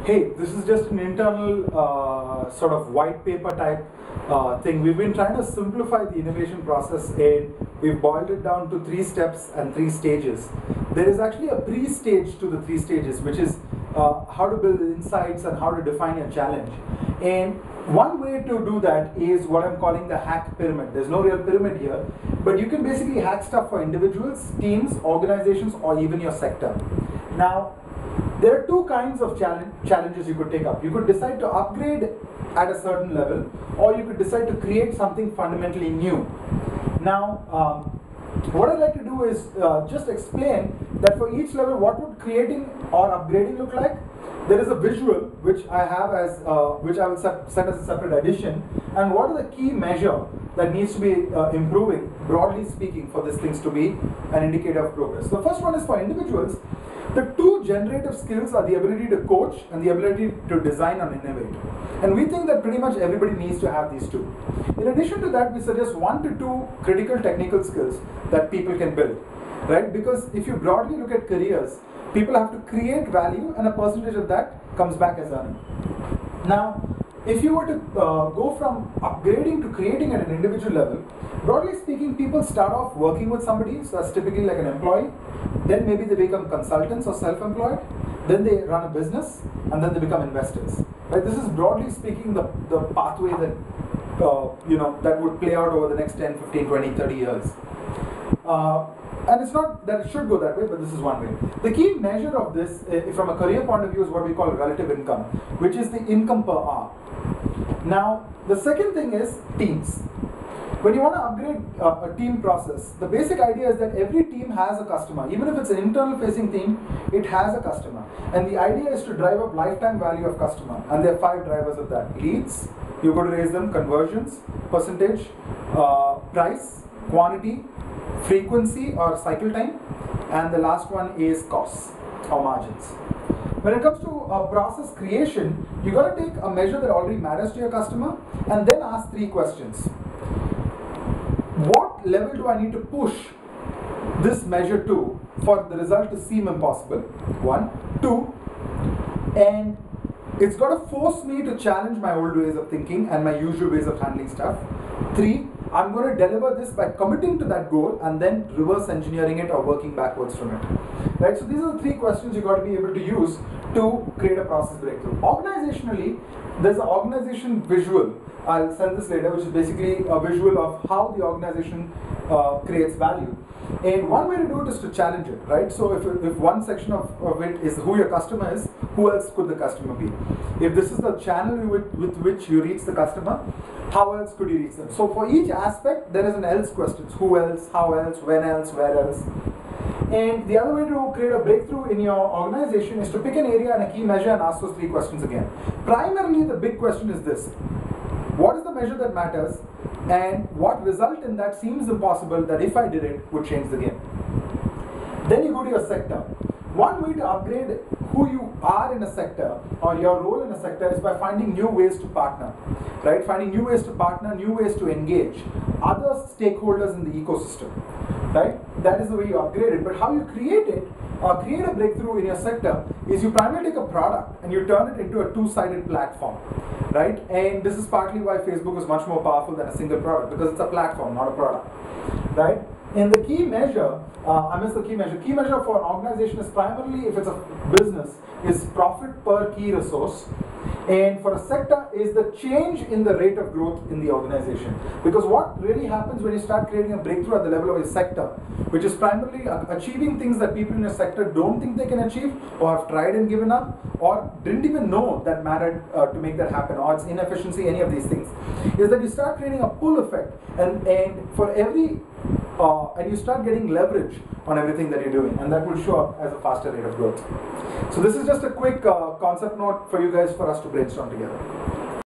Hey, this is just an internal sort of white paper type thing. We've been trying to simplify the innovation process and we've boiled it down to 3 steps and 3 stages. There is actually a pre-stage to the 3 stages, which is how to build insights and how to define your challenge. And one way to do that is what I'm calling the hack pyramid. There's no real pyramid here, but you can basically hack stuff for individuals, teams, organizations, or even your sector. Now, there are 2 kinds of challenges you could take up. You could decide to upgrade at a certain level, or you could decide to create something fundamentally new. Now, what I'd like to do is just explain that for each level, what would creating or upgrading look like. There is a visual which I have as which I will set as a separate addition, and what are the key measure that needs to be improving, broadly speaking, for these things to be an indicator of progress. The first one is for individuals. The 2 generative skills are the ability to coach and the ability to design and innovate. And we think that pretty much everybody needs to have these 2. In addition to that, we suggest 1 to 2 critical technical skills that people can build, right? Because if you broadly look at careers, people have to create value and a percentage of that comes back as earning. Now, if you were to go from upgrading to creating at an individual level, broadly speaking, people start off working with somebody, so that's typically like an employee. Then maybe they become consultants or self-employed. Then they run a business, and then they become investors. Right? This is broadly speaking the pathway that that would play out over the next 10, 15, 20, 30 years. And it's not that it should go that way, but this is one way. The key measure of this, from a career point of view, is what we call relative income, which is the income per hour. Now, the second thing is teams. When you want to upgrade a team process, the basic idea is that every team has a customer. Even if it's an internal facing team, it has a customer. And the idea is to drive up lifetime value of customer. And there are 5 drivers of that. Leads, you've got to raise them, conversions, percentage, price, quantity, frequency or cycle time, and the last one is costs or margins. When it comes to process creation, you got to take a measure that already matters to your customer and then ask 3 questions. What level do I need to push this measure to for the result to seem impossible? 1. 2. And it's got to force me to challenge my old ways of thinking and my usual ways of handling stuff. 3. I'm going to deliver this by committing to that goal and then reverse engineering it or working backwards from it. Right? So these are the 3 questions you got to be able to use to create a process breakthrough. Organizationally, there's an organization visual. I'll send this later, which is basically a visual of how the organization creates value. And one way to do it is to challenge it, right? So if one section of it is who your customer is, who else could the customer be? If this is the channel with which you reach the customer, how else could you reach them? So for each aspect, there is an else questions. Who else, how else, when else, where else? And the other way to create a breakthrough in your organization is to pick an area and a key measure and ask those 3 questions again. Primarily, the big question is this. What is the measure that matters, and what result in that seems impossible that if I did it would change the game? Then you go to your sector. One way to upgrade who you are in a sector or your role in a sector is by finding new ways to partner, right? Finding new ways to partner, new ways to engage other stakeholders in the ecosystem, right? That is the way you upgrade it. But how you create it, or create a breakthrough in your sector, is you primarily take a product and you turn it into a 2-sided platform, right? And this is partly why Facebook is much more powerful than a single product, because it's a platform, not a product, right? And the key measure, key measure for an organization is primarily, if it's a business, is profit per key resource. And for a sector is the change in the rate of growth in the organization. Because what really happens when you start creating a breakthrough at the level of a sector, which is primarily achieving things that people in your sector don't think they can achieve, or have tried and given up, or didn't even know that mattered to make that happen, or it's inefficiency, any of these things, is that you start creating a pull effect, and for every and you start getting leverage on everything that you're doing, and that will show up as a faster rate of growth. So this is just a quick concept note for you guys, for us to brainstorm together.